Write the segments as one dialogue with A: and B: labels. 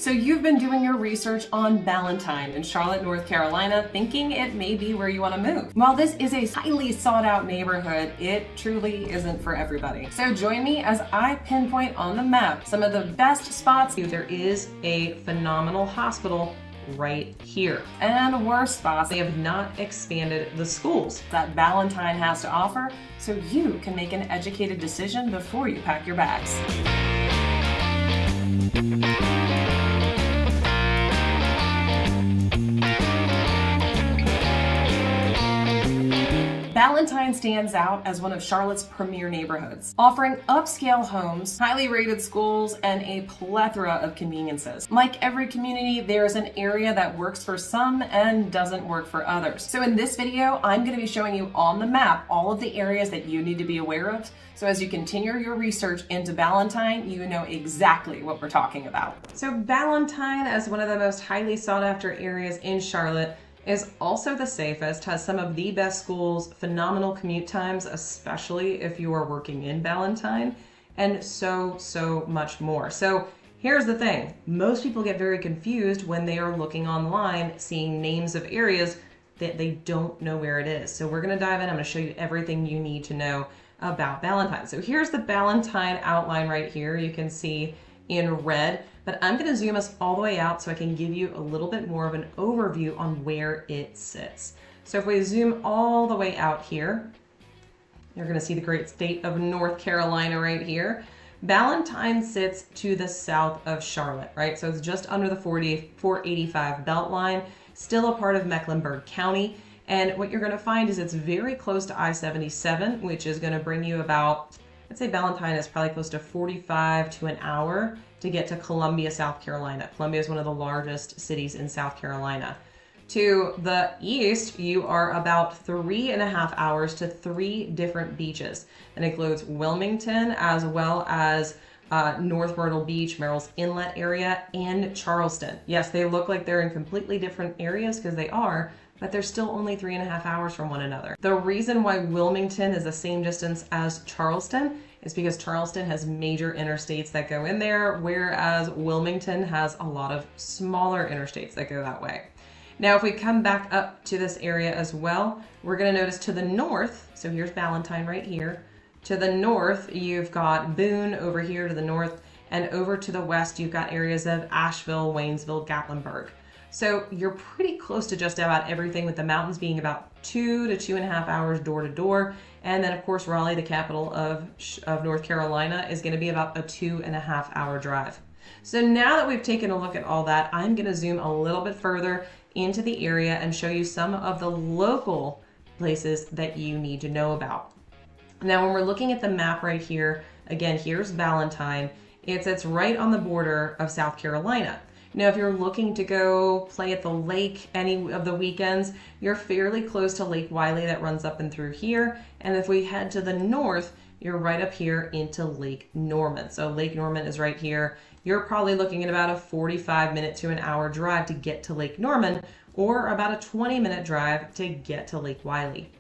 A: So you've been doing your research on Ballantyne in Charlotte, North Carolina, thinking it may be where you want to move. While this is a highly sought out neighborhood, it truly isn't for everybody. So join me as I pinpoint on the map some of the best spots. There is a phenomenal hospital right here. And worse spots, they have not expanded the schools that Ballantyne has to offer, so you can make an educated decision before you pack your bags. Ballantyne stands out as one of Charlotte's premier neighborhoods, offering upscale homes, highly rated schools, and a plethora of conveniences. Like every community, there's an area that works for some and doesn't work for others. So in this video, I'm going to be showing you on the map all of the areas that you need to be aware of. So as you continue your research into Ballantyne, you know exactly what we're talking about. So Ballantyne, as one of the most highly sought after areas in Charlotte, is also the safest, has some of the best schools, phenomenal commute times, especially if you are working in Ballantyne, and so much more. So here's the thing. Most people get very confused when they are looking online, seeing names of areas that they don't know where it is. So we're gonna dive in. I'm gonna show you everything you need to know about Ballantyne. So here's the Ballantyne outline right here. You can see in red, but I'm going to zoom us all the way out so I can give you a little bit more of an overview on where it sits. So if we zoom all the way out here, you're going to see the great state of North Carolina right here. Ballantyne sits to the south of Charlotte, right? So it's just under the 485 belt line, still a part of Mecklenburg County. And what you're going to find is it's very close to I-77, which is going to bring you about, I'd say Ballantyne is probably close to 45 to an hour to get to Columbia, South Carolina. Columbia is one of the largest cities in South Carolina. To the east, you are about 3.5 hours to 3 different beaches. That includes Wilmington, as well as North Myrtle Beach, Merrill's Inlet area, and Charleston. Yes, they look like they're in completely different areas because they are, but they're still only 3.5 hours from one another. The reason why Wilmington is the same distance as Charleston is because Charleston has major interstates that go in there, whereas Wilmington has a lot of smaller interstates that go that way. Now, if we come back up to this area as well, we're gonna notice to the north, so here's Ballantyne right here. To the north, you've got Boone over here to the north, and over to the west, you've got areas of Asheville, Waynesville, Gatlinburg. So you're pretty close to just about everything, with the mountains being about 2 to 2.5 hours door to door. And then of course, Raleigh, the capital of North Carolina, is gonna be about a 2.5 hour drive. So now that we've taken a look at all that, I'm gonna zoom a little bit further into the area and show you some of the local places that you need to know about. Now, when we're looking at the map right here, again, here's Ballantyne. It's right on the border of South Carolina. Now, if you're looking to go play at the lake any of the weekends, you're fairly close to Lake Wylie that runs up and through here. And if we head to the north, you're right up here into Lake Norman. So Lake Norman is right here. You're probably looking at about a 45-minute to an hour drive to get to Lake Norman, or about a 20-minute drive to get to Lake Wylie.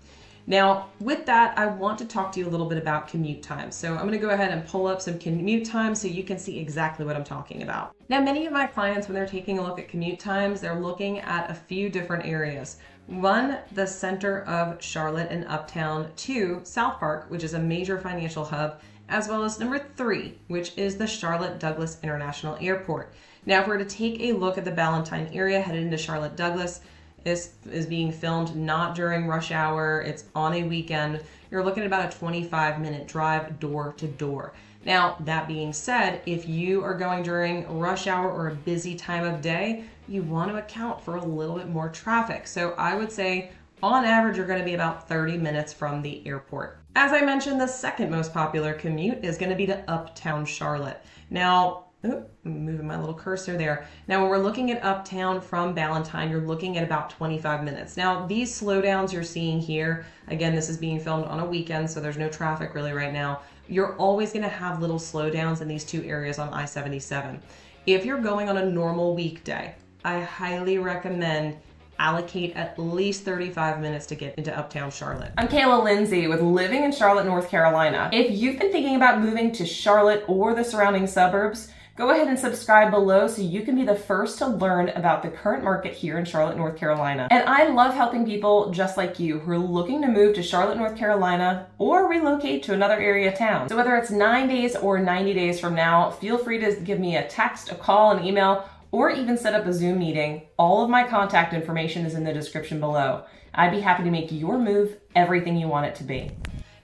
A: Now, with that, I want to talk to you a little bit about commute times. So I'm going to go ahead and pull up some commute times so you can see exactly what I'm talking about. Now, many of my clients, when they're taking a look at commute times, they're looking at a few different areas. One, the center of Charlotte and Uptown. 2, SouthPark, which is a major financial hub, as well as number 3, which is the Charlotte Douglas International Airport. Now, if we're to take a look at the Ballantyne area headed into Charlotte Douglas, this is being filmed not during rush hour, it's on a weekend. You're looking at about a 25-minute drive door to door. Now, that being said, if you are going during rush hour or a busy time of day, you want to account for a little bit more traffic. So I would say on average, you're going to be about 30 minutes from the airport. As I mentioned, the second most popular commute is going to be to Uptown Charlotte. Now, I'm moving my little cursor there. Now, when we're looking at Uptown from Ballantyne, you're looking at about 25 minutes. Now, these slowdowns you're seeing here, again, this is being filmed on a weekend, so there's no traffic really right now. You're always going to have little slowdowns in these two areas on I-77. If you're going on a normal weekday, I highly recommend allocate at least 35 minutes to get into Uptown Charlotte. I'm 𝗖𝗀 Lindsay with Living in Charlotte, North Carolina. If you've been thinking about moving to Charlotte or the surrounding suburbs, Go ahead and subscribe below so you can be the first to learn about the current market here in Charlotte, North Carolina. And I love helping people just like you who are looking to move to Charlotte, North Carolina or relocate to another area town. So whether it's 9 days or 90 days from now, feel free to give me a text, a call, an email, or even set up a Zoom meeting. All of my contact information is in the description below. I'd be happy to make your move everything you want it to be.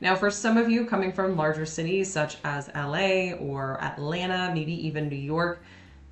A: Now, for some of you coming from larger cities such as LA or Atlanta, maybe even New York,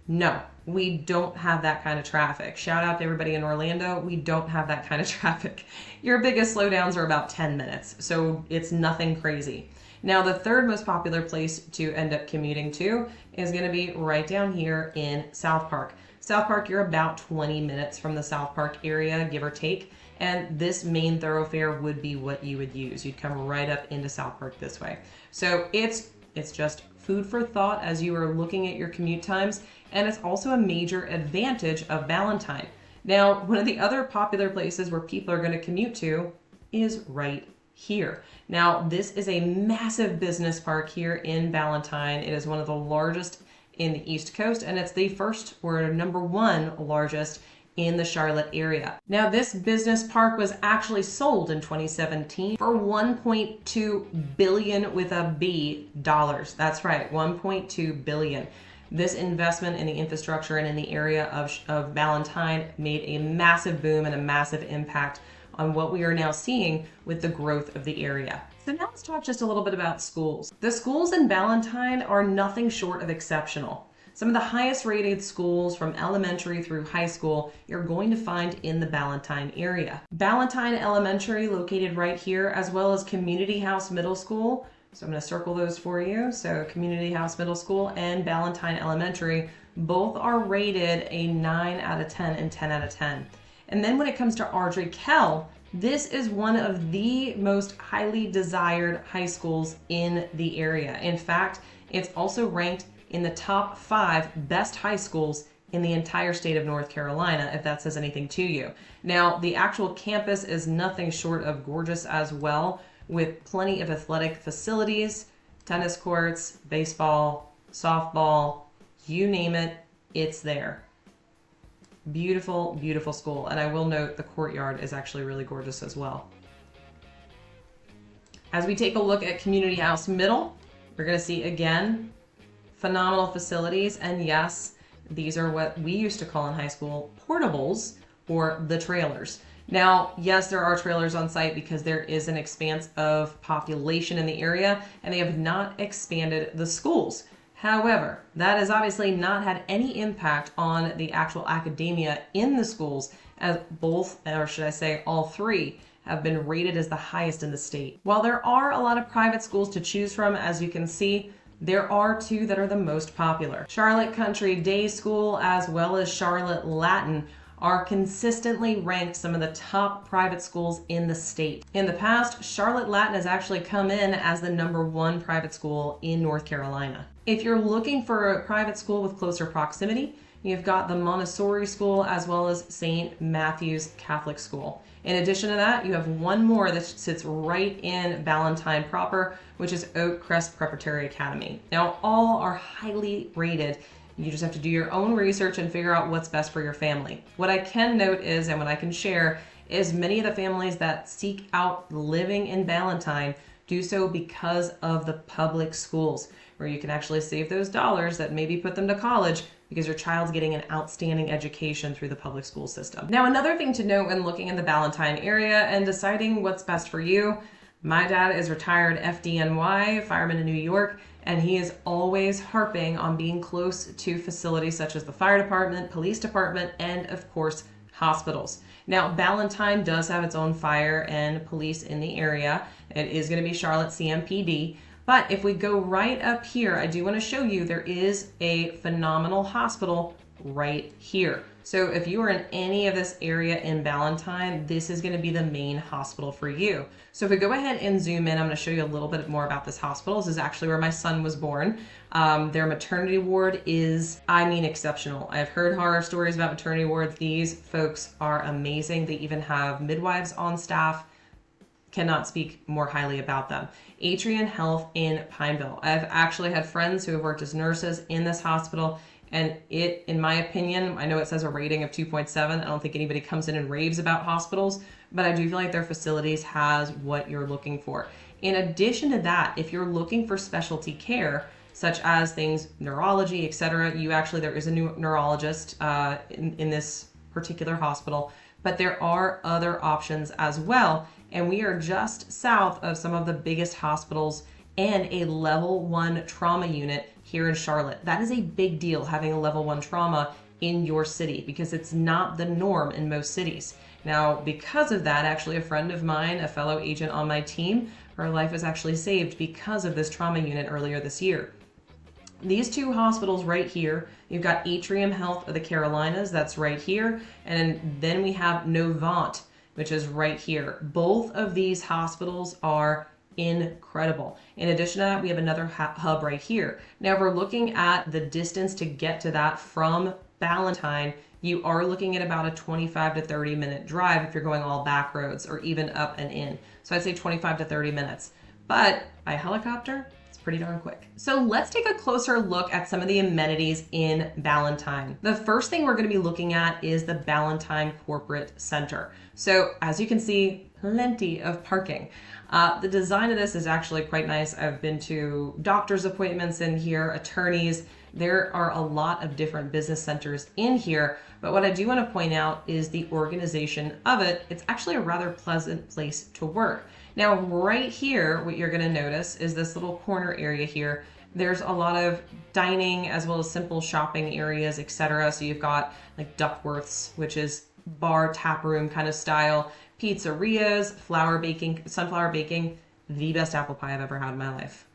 A: no, we don't have that kind of traffic. Shout out to everybody in Orlando. We don't have that kind of traffic. Your biggest slowdowns are about 10 minutes, so it's nothing crazy. Now, the third most popular place to end up commuting to is going to be right down here in SouthPark. SouthPark, you're about 20 minutes from the SouthPark area, give or take. And this main thoroughfare would be what you would use. You'd come right up into SouthPark this way. So it's just food for thought as you are looking at your commute times. And it's also a major advantage of Ballantyne. Now, one of the other popular places where people are going to commute to is right here. Now, this is a massive business park here in Ballantyne. It is one of the largest in the East Coast, and it's the first or number one largest in the Charlotte area. Now, this business park was actually sold in 2017 for $1.2 billion with a B dollars. That's right, $1.2 billion. This investment in the infrastructure and in the area of Ballantyne made a massive boom and a massive impact on what we are now seeing with the growth of the area. So now let's talk just a little bit about schools. The schools in Ballantyne are nothing short of exceptional. Some of the highest rated schools from elementary through high school you're going to find in the Ballantyne area. Ballantyne Elementary, located right here, as well as Community House Middle School. So I'm going to circle those for you. So Community House Middle School and Ballantyne Elementary, both are rated a 9 out of 10 and 10 out of 10. And then when it comes to Ardrey-Kell, this is one of the most highly desired high schools in the area. In fact, it's also ranked in the top 5 best high schools in the entire state of North Carolina, if that says anything to you. Now, the actual campus is nothing short of gorgeous as well, with plenty of athletic facilities, tennis courts, baseball, softball, you name it, it's there. Beautiful, beautiful school. And I will note the courtyard is actually really gorgeous as well. As we take a look at Community House Middle, we're going to see again phenomenal facilities, and yes, these are what we used to call in high school portables, or the trailers. Now, yes, there are trailers on site because there is an expanse of population in the area, and they have not expanded the schools. However, that has obviously not had any impact on the actual academia in the schools, as both, or should I say all 3, have been rated as the highest in the state. While there are a lot of private schools to choose from, as you can see, there are 2 that are the most popular. Charlotte Country Day School as well as Charlotte Latin are consistently ranked some of the top private schools in the state. In the past, Charlotte Latin has actually come in as the #1 private school in North Carolina. If you're looking for a private school with closer proximity, you've got the Montessori School as well as St. Matthew's Catholic School. In addition to that, you have one more that sits right in Ballantyne proper, which is Oak Crest Preparatory Academy. Now, all are highly rated. You just have to do your own research and figure out what's best for your family. What I can note is, and what I can share, is many of the families that seek out living in Ballantyne do so because of the public schools, where you can actually save those dollars that maybe put them to college because your child's getting an outstanding education through the public school system. Now, another thing to note when looking in the Ballantyne area and deciding what's best for you, my dad is retired FDNY, fireman in New York, and he is always harping on being close to facilities such as the fire department, police department, and of course, hospitals. Now, Ballantyne does have its own fire and police in the area. It is going to be Charlotte CMPD. But if we go right up here, I do want to show you there is a phenomenal hospital right here. So if you are in any of this area in Ballantyne, this is going to be the main hospital for you. So if we go ahead and zoom in, I'm going to show you a little bit more about this hospital. This is actually where my son was born. Their maternity ward is, exceptional. I've heard horror stories about maternity wards. These folks are amazing. They even have midwives on staff. cannot speak more highly about them. Atrian Health in Pineville. I've actually had friends who have worked as nurses in this hospital, and it, in my opinion, I know it says a rating of 2.7. I don't think anybody comes in and raves about hospitals, but I do feel like their facilities has what you're looking for. In addition to that, if you're looking for specialty care, such as things, neurology, etc., there is a new neurologist in this particular hospital, but there are other options as well. And we are just south of some of the biggest hospitals and a level 1 trauma unit here in Charlotte. That is a big deal, having a level 1 trauma in your city, because it's not the norm in most cities. Now, because of that, actually a friend of mine, a fellow agent on my team, her life was actually saved because of this trauma unit earlier this year. These two hospitals right here, you've got Atrium Health of the Carolinas, that's right here, and then we have Novant, which is right here. Both of these hospitals are incredible. In addition to that, we have another hub right here. Now, if we're looking at the distance to get to that from Ballantyne, you are looking at about a 25 to 30 minute drive if you're going all back roads or even up and in. So I'd say 25 to 30 minutes. But by helicopter, it's pretty darn quick. So let's take a closer look at some of the amenities in Ballantyne. The first thing we're going to be looking at is the Ballantyne Corporate Center. So as you can see, plenty of parking. The design of this is actually quite nice. I've been to doctor's appointments in here, attorneys. There are a lot of different business centers in here, but what I do want to point out is the organization of it. It's actually a rather pleasant place to work. Now, right here, what you're going to notice is this little corner area here. There's a lot of dining as well as simple shopping areas, etc. So you've got like Duckworth's, which is bar, tap room kind of style, pizzerias, sunflower baking, the best apple pie I've ever had in my life.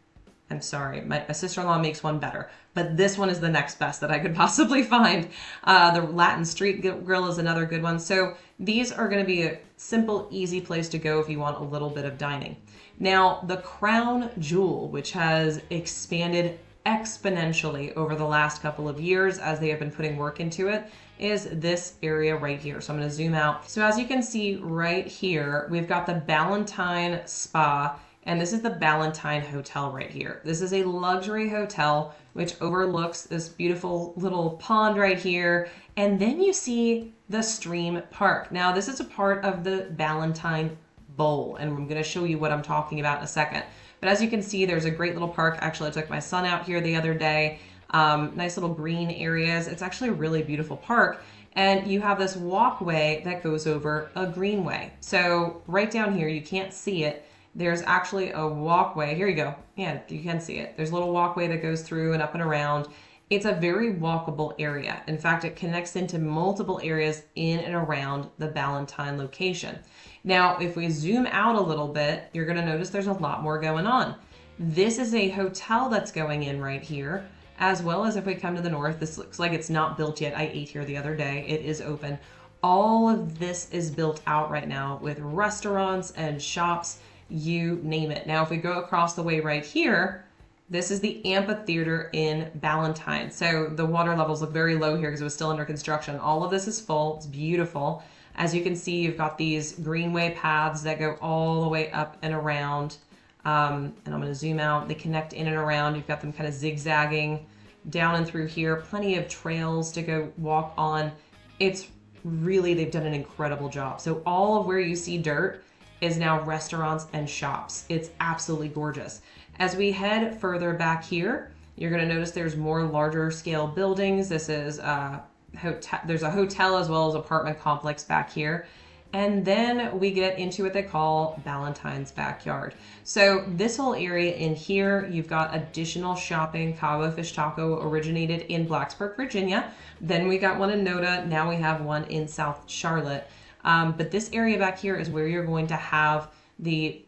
A: I'm sorry, my sister-in-law makes one better, but this one is the next best that I could possibly find. The Latin Street Grill is another good one. So these are going to be a simple, easy place to go if you want a little bit of dining. Now, the crown jewel, which has expanded exponentially over the last couple of years as they have been putting work into it, is this area right here. So I'm going to zoom out. So as you can see right here, we've got the Ballantyne Spa, and this is the Ballantyne Hotel right here. This is a luxury hotel which overlooks this beautiful little pond right here. And then you see the Stream Park. Now, this is a part of the Ballantyne Bowl, and I'm going to show you what I'm talking about in a second. But as you can see, there's a great little park. Actually, I took my son out here the other day. Nice little green areas. It's actually a really beautiful park. And you have this walkway that goes over a greenway. So right down here, you can't see it. There's actually a walkway. Here you go. Yeah, you can see it. There's a little walkway that goes through and up and around. It's a very walkable area. In fact, it connects into multiple areas in and around the Ballantyne location. Now, if we zoom out a little bit, you're going to notice there's a lot more going on. This is a hotel that's going in right here, as well as if we come to the north, this looks like it's not built yet. I ate here the other day. It is open. All of this is built out right now with restaurants and shops, you name it. Now, if we go across the way right here, this is the amphitheater in Ballantyne. So the water levels look very low here because it was still under construction. All of this is full. It's beautiful. As you can see, you've got these greenway paths that go all the way up and around. And I'm going to zoom out. They connect in and around. You've got them kind of zigzagging down and through here. Plenty of trails to go walk on. It's really, they've done an incredible job. So all of where you see dirt is now restaurants and shops. It's absolutely gorgeous. As we head further back here, you're going to notice there's more larger scale buildings. This is there's a hotel as well as apartment complex back here. And then we get into what they call Ballantyne's backyard. So this whole area in here, you've got additional shopping. Cabo Fish Taco originated in Blacksburg, Virginia. Then we got one in Noda. Now we have one in South Charlotte. But this area back here is where you're going to have the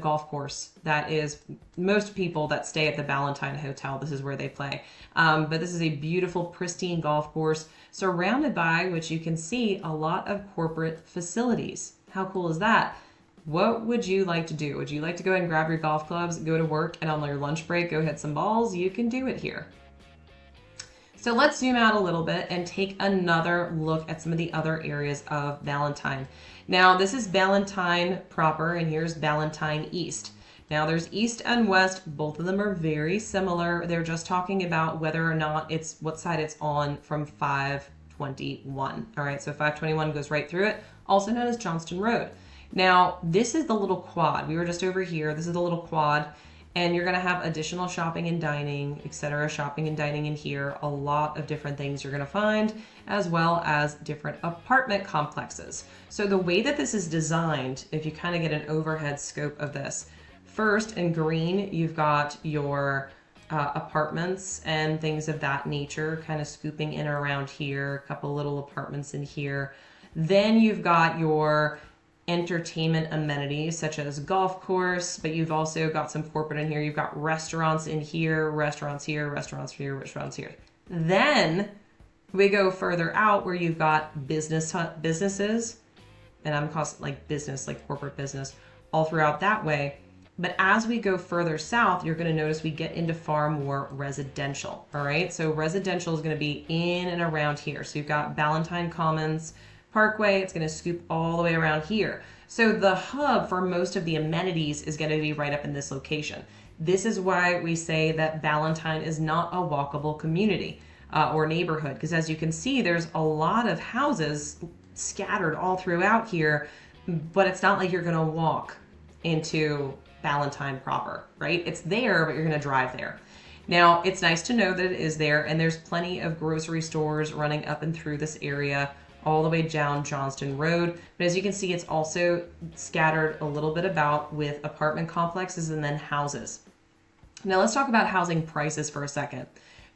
A: golf course. That is, most people that stay at the Ballantyne Hotel, this is where they play. But this is a beautiful, pristine golf course surrounded by, which you can see, a lot of corporate facilities. How cool is that? What would you like to do? Would you like to go ahead and grab your golf clubs, go to work, and on your lunch break, go hit some balls? You can do it here. So let's zoom out a little bit and take another look at some of the other areas of Ballantyne. Now this is Ballantyne proper, and here's Ballantyne East. Now there's East and West, both of them are very similar. They're just talking about whether or not it's what side it's on from 521. All right, so 521 goes right through it, also known as Johnston Road. Now this is the little quad. We were just over here. This is the little quad. And you're going to have additional shopping and dining, etc. Shopping and dining in here. A lot of different things you're going to find, as well as different apartment complexes. So the way that this is designed, if you kind of get an overhead scope of this, first in green, you've got your apartments and things of that nature, kind of scooping in around here, a couple little apartments in here. Then you've got your entertainment amenities such as golf course, but you've also got some corporate in here. You've got restaurants in here, restaurants here, restaurants here, restaurants here. Then we go further out where you've got businesses, and I'm calling it like business, like corporate business, all throughout that way. But as we go further south, you're going to notice we get into far more residential. All right, so residential is going to be in and around here. So you've got Ballantyne Commons, Parkway, it's going to scoop all the way around here. So the hub for most of the amenities is going to be right up in this location. This is why we say that Ballantyne is not a walkable community or neighborhood, because as you can see, there's a lot of houses scattered all throughout here, but it's not like you're going to walk into Ballantyne proper, right? It's there, but you're going to drive there. Now, it's nice to know that it is there, and there's plenty of grocery stores running up and through this area, all the way down Johnston Road. But as you can see, it's also scattered a little bit about with apartment complexes and then houses. Now let's talk about housing prices for a second.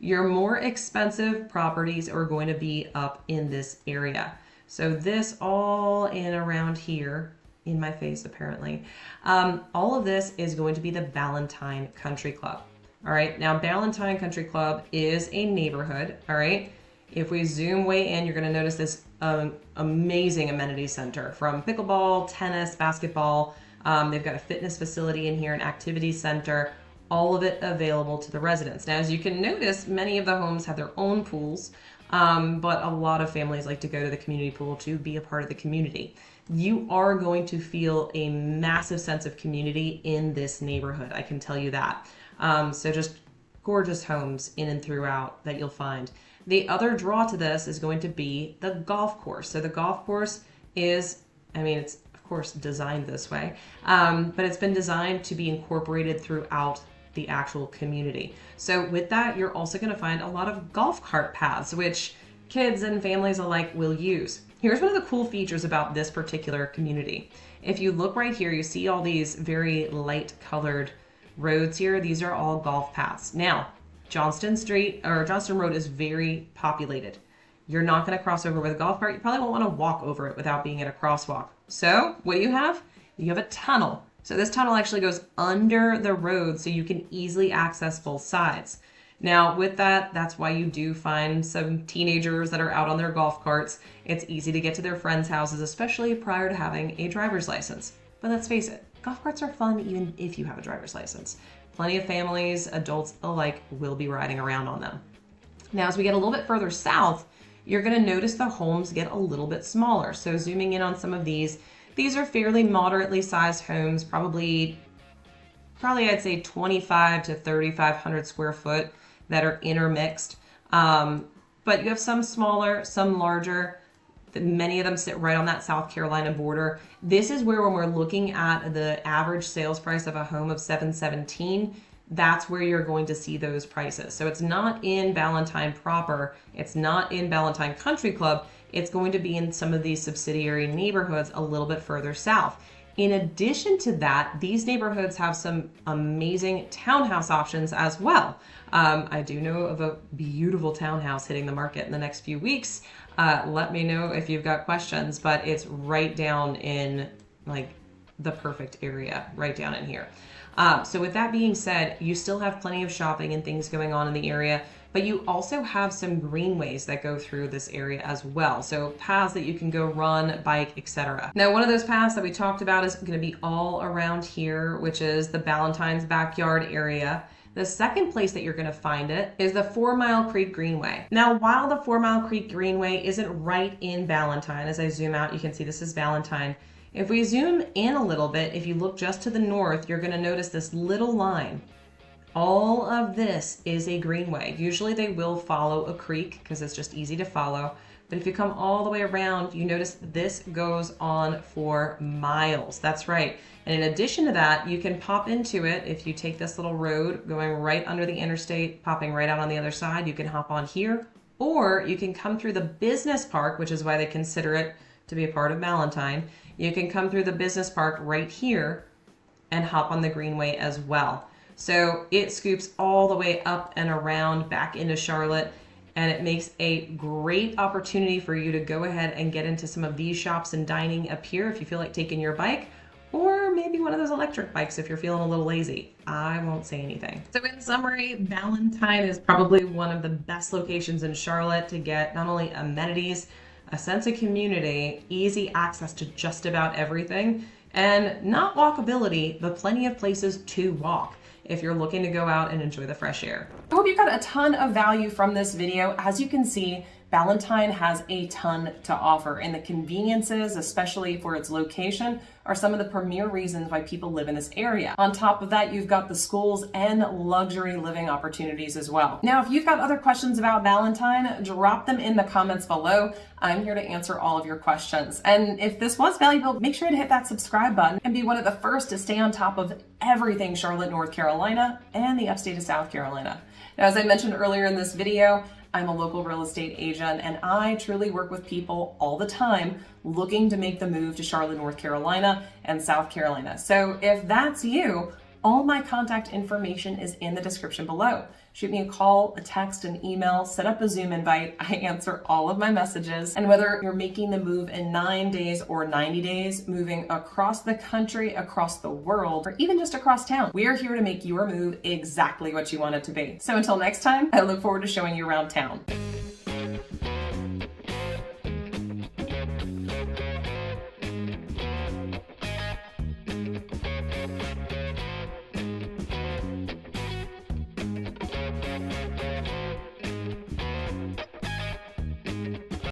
A: Your more expensive properties are going to be up in this area. So this all in around here, in my face apparently, all of this is going to be the Ballantyne Country Club. All right, now Ballantyne Country Club is a neighborhood, all right? If we zoom way in, you're going to notice this amazing amenity center from pickleball, tennis, basketball. They've got a fitness facility in here, an activity center, all of it available to the residents. Now, as you can notice, many of the homes have their own pools, but a lot of families like to go to the community pool to be a part of the community. You are going to feel a massive sense of community in this neighborhood, I can tell you that. So just gorgeous homes in and throughout that you'll find. The other draw to this is going to be the golf course. So the golf course is, I mean, it's of course designed this way, but it's been designed to be incorporated throughout the actual community. So with that, you're also going to find a lot of golf cart paths, which kids and families alike will use. Here's one of the cool features about this particular community. If you look right here, you see all these very light colored roads here. These are all golf paths. Now, Johnston Road is very populated. You're not going to cross over with a golf cart. You probably won't want to walk over it without being at a crosswalk. So what do you have? You have a tunnel. So this tunnel actually goes under the road so you can easily access both sides. Now with that, that's why you do find some teenagers that are out on their golf carts. It's easy to get to their friends' houses, especially prior to having a driver's license. But let's face it, golf carts are fun even if you have a driver's license. Plenty of families, adults alike, will be riding around on them. Now, as we get a little bit further south, you're going to notice the homes get a little bit smaller. So zooming in on some of these are fairly moderately sized homes, probably I'd say 25 to 3,500 square foot that are intermixed. But you have some smaller, some larger. Many of them sit right on that South Carolina border. This is where, when we're looking at the average sales price of a home of $717, that's where you're going to see those prices. So it's not in Ballantyne proper. It's not in Ballantyne Country Club. It's going to be in some of these subsidiary neighborhoods a little bit further south. In addition to that, these neighborhoods have some amazing townhouse options as well. I do know of a beautiful townhouse hitting the market in the next few weeks. Let me know if you've got questions, but it's right down in like the perfect area, right down in here. So with that being said, you still have plenty of shopping and things going on in the area, but you also have some greenways that go through this area as well. So paths that you can go run, bike, etc. Now, one of those paths that we talked about is going to be all around here, which is the Ballantyne's backyard area. The second place that you're going to find it is the 4 Mile Creek Greenway. Now, while the 4 Mile Creek Greenway isn't right in Ballantyne, as I zoom out, you can see this is Ballantyne. If we zoom in a little bit, if you look just to the north, you're going to notice this little line. All of this is a greenway. Usually they will follow a creek because it's just easy to follow. But if you come all the way around, you notice this goes on for miles. That's right. And in addition to that, you can pop into it. If you take this little road going right under the interstate, popping right out on the other side, you can hop on here, or you can come through the business park, which is why they consider it to be a part of Ballantyne. You can come through the business park right here and hop on the greenway as well. So it scoops all the way up and around back into Charlotte, and it makes a great opportunity for you to go ahead and get into some of these shops and dining up here if you feel like taking your bike, or maybe one of those electric bikes if you're feeling a little lazy. I won't say anything. So in summary, Ballantyne is probably one of the best locations in Charlotte to get not only amenities, a sense of community, easy access to just about everything, and not walkability, but plenty of places to walk if you're looking to go out and enjoy the fresh air. I hope you got a ton of value from this video. As you can see, Ballantyne has a ton to offer, and the conveniences, especially for its location, are some of the premier reasons why people live in this area. On top of that, you've got the schools and luxury living opportunities as well. Now, if you've got other questions about Ballantyne, drop them in the comments below. I'm here to answer all of your questions. And if this was valuable, make sure to hit that subscribe button and be one of the first to stay on top of everything Charlotte, North Carolina, and the upstate of South Carolina. Now, as I mentioned earlier in this video, I'm a local real estate agent, and I truly work with people all the time looking to make the move to Charlotte, North Carolina and South Carolina. So if that's you, all my contact information is in the description below. Shoot me a call, a text, an email, set up a Zoom invite. I answer all of my messages. And whether you're making the move in 9 days or 90 days, moving across the country, across the world, or even just across town, we are here to make your move exactly what you want it to be. So until next time, I look forward to showing you around town.